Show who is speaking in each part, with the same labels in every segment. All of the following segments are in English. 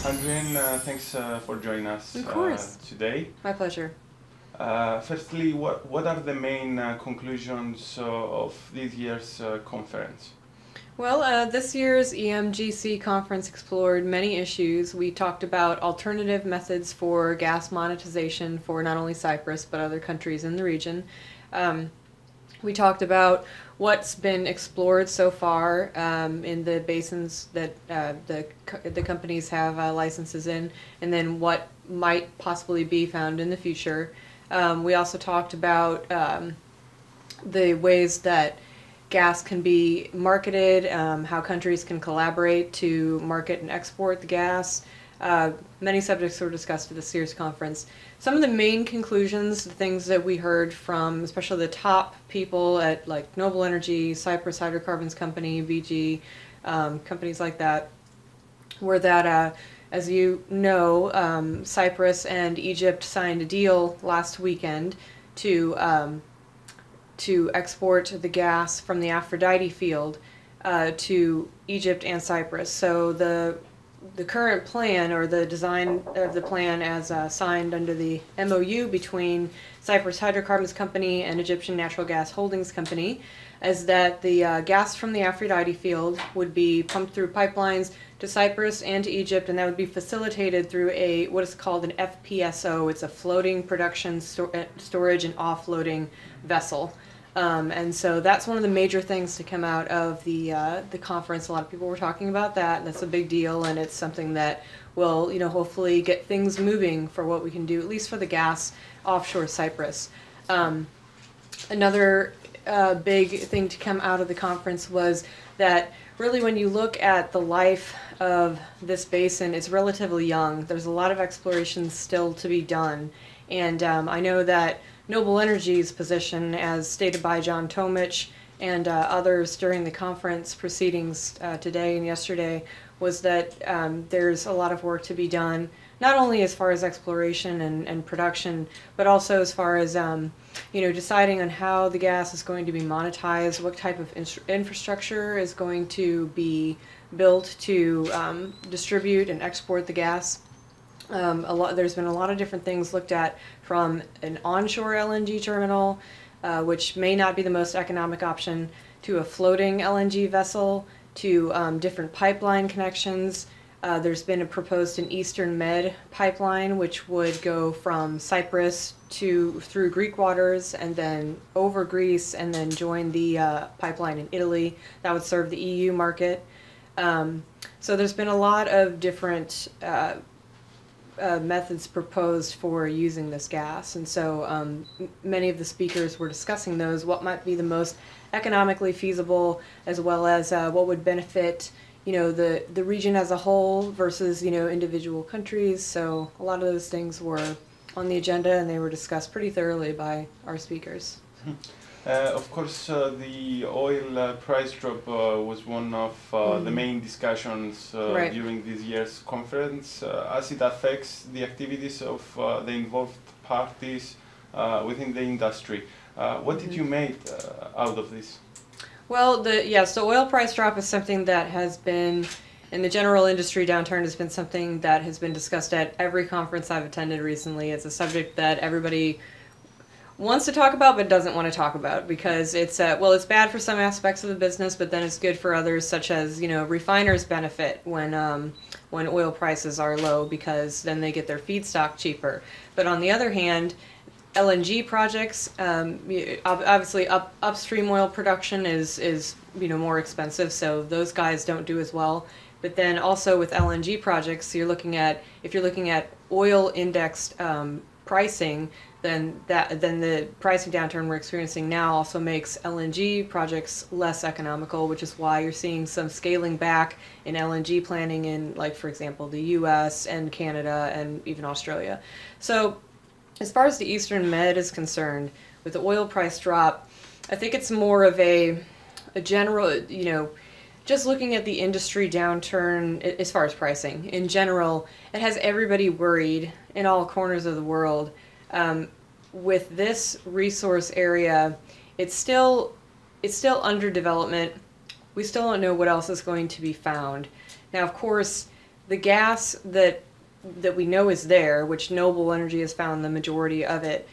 Speaker 1: Adrian, thanks for joining us
Speaker 2: Of course.
Speaker 1: today.
Speaker 2: My pleasure.
Speaker 1: Firstly, what are the main conclusions of this year's conference?
Speaker 2: Well, this year's EMGC conference explored many issues. We talked about alternative methods for gas monetization for not only Cyprus but other countries in the region. We talked about what's been explored so far in the basins that the companies have licenses in, and then what might possibly be found in the future. We also talked about the ways that gas can be marketed, how countries can collaborate to market and export the gas. Many subjects were discussed at this year's conference. Some of the main conclusions, the things that we heard from especially the top people at like Noble Energy, Cyprus Hydrocarbons Company, VG, companies like that, were that as you know, Cyprus and Egypt signed a deal last weekend to export the gas from the Aphrodite field to Egypt and Cyprus. So the current plan, or the design of the plan as signed under the MOU between Cyprus Hydrocarbons Company and Egyptian Natural Gas Holdings Company, is that the gas from the Aphrodite field would be pumped through pipelines to Cyprus and to Egypt, and that would be facilitated through what is called an FPSO. It's a floating production, storage, and offloading vessel. And so that's one of the major things to come out of the conference. A lot of people were talking about that. That's a big deal, and it's something that will, hopefully get things moving for what we can do, at least for the gas offshore Cyprus. Another big thing to come out of the conference was that really when you look at the life of this basin, it's relatively young. There's a lot of exploration still to be done. And I know that Noble Energy's position, as stated by John Tomich and others during the conference proceedings today and yesterday, was that there's a lot of work to be done, not only as far as exploration and production, but also as far as deciding on how the gas is going to be monetized, what type of infrastructure is going to be built to distribute and export the gas. There's been a lot of different things looked at, from an onshore LNG terminal, which may not be the most economic option, to a floating LNG vessel, to different pipeline connections. There's been proposed an Eastern Med pipeline, which would go from Cyprus through Greek waters and then over Greece and then join the pipeline in Italy. That would serve the EU market. So there's been a lot of different methods proposed for using this gas, and so many of the speakers were discussing those, what might be the most economically feasible, as well as what would benefit the region as a whole versus individual countries. So a lot of those things were on the agenda, and they were discussed pretty thoroughly by our speakers.
Speaker 1: Of course, the oil price drop was one of the main discussions
Speaker 2: Right.
Speaker 1: during this year's conference, as it affects the activities of the involved parties within the industry. What did you make out of this?
Speaker 2: Well, the oil price drop is something that has been, in the general industry downturn, has been something that has been discussed at every conference I've attended recently. It's a subject that everybody wants to talk about but doesn't want to talk about, because it's it's bad for some aspects of the business, but then it's good for others, such as refiners benefit when oil prices are low, because then they get their feedstock cheaper. But on the other hand, LNG projects, obviously upstream oil production is more expensive, so those guys don't do as well. But then also with LNG projects, if you're looking at oil indexed pricing, then the pricing downturn we're experiencing now also makes LNG projects less economical, which is why you're seeing some scaling back in LNG planning in, like, for example, the US and Canada and even Australia. So as far as the Eastern Med is concerned, with the oil price drop, I think it's more of a general, just looking at the industry downturn as far as pricing in general, it has everybody worried in all corners of the world. With this resource area, it's still under development. We still don't know what else is going to be found. Now, of course, the gas that we know is there, which Noble Energy has found the majority of it,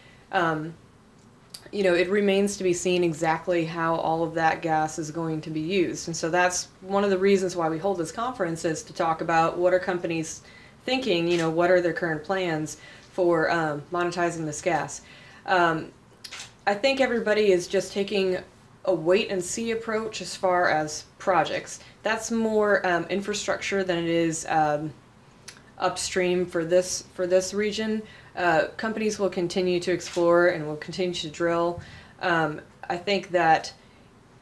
Speaker 2: it remains to be seen exactly how all of that gas is going to be used. And so that's one of the reasons why we hold this conference, is to talk about what are companies thinking, what are their current plans for monetizing this gas. I think everybody is just taking a wait and see approach as far as projects. That's more infrastructure than it is upstream for this region. Companies will continue to explore and will continue to drill. I think that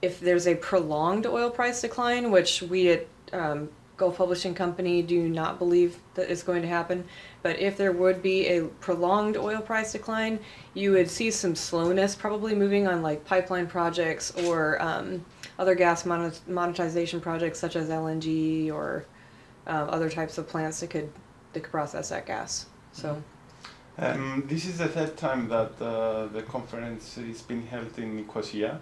Speaker 2: if there's a prolonged oil price decline, which we at Gulf Publishing Company do not believe that is going to happen, but if there would be a prolonged oil price decline, you would see some slowness probably moving on like pipeline projects or other gas monetization projects such as LNG or other types of plants that could process that gas. So.
Speaker 1: This is the third time that the conference is being held in Nicosia.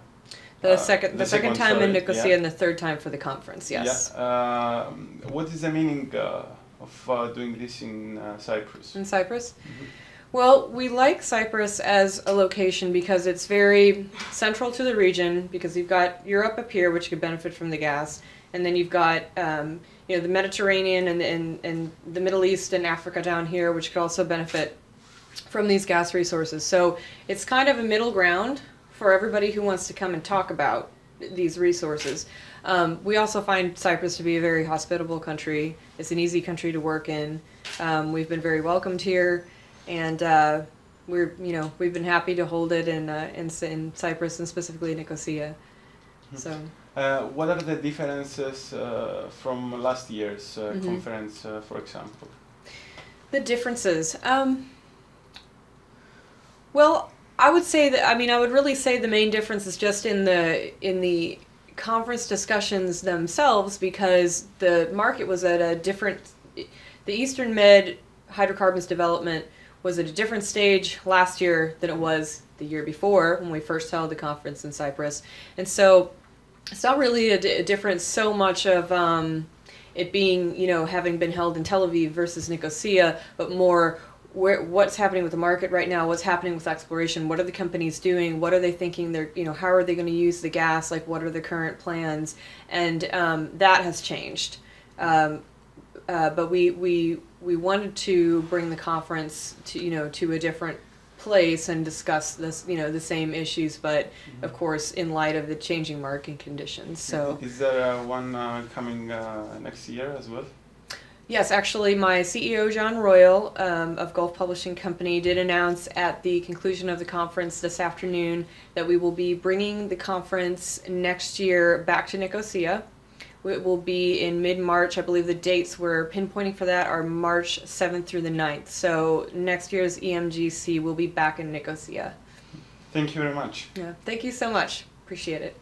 Speaker 2: The second time in Nicosia,
Speaker 1: yeah.
Speaker 2: And the third time for the conference, yes.
Speaker 1: Yeah. What is the meaning of doing this in Cyprus?
Speaker 2: In Cyprus? Mm-hmm. Well, we like Cyprus as a location because it's very central to the region, because you've got Europe up here, which could benefit from the gas, and then you've got the Mediterranean and the Middle East and Africa down here, which could also benefit from these gas resources. So it's kind of a middle ground for everybody who wants to come and talk about these resources. We also find Cyprus to be a very hospitable country. It's an easy country to work in. We've been very welcomed here, and we've been happy to hold it in Cyprus, and specifically Nicosia. So.
Speaker 1: What are the differences from last year's conference, for example?
Speaker 2: The differences. Well, I would say that, I would really say the main difference is just in the conference discussions themselves, because the market was at a different, the Eastern Med hydrocarbons development was at a different stage last year than it was the year before when we first held the conference in Cyprus. And so it's not really a difference so much of it being, having been held in Tel Aviv versus Nicosia, but more what's happening with the market right now, what's happening with exploration, what are the companies doing, what are they thinking, how are they going to use the gas, like what are the current plans, and that has changed. But we wanted to bring the conference to a different place and discuss this, the same issues, but of course in light of the changing market conditions. So
Speaker 1: is there one coming next year as well?
Speaker 2: Yes, actually, my CEO, John Royal, of Gulf Publishing Company, did announce at the conclusion of the conference this afternoon that we will be bringing the conference next year back to Nicosia. It will be in mid-March. I believe the dates we're pinpointing for that are March 7th through the 9th. So next year's EMGC will be back in Nicosia.
Speaker 1: Thank you very much.
Speaker 2: Yeah, thank you so much. Appreciate it.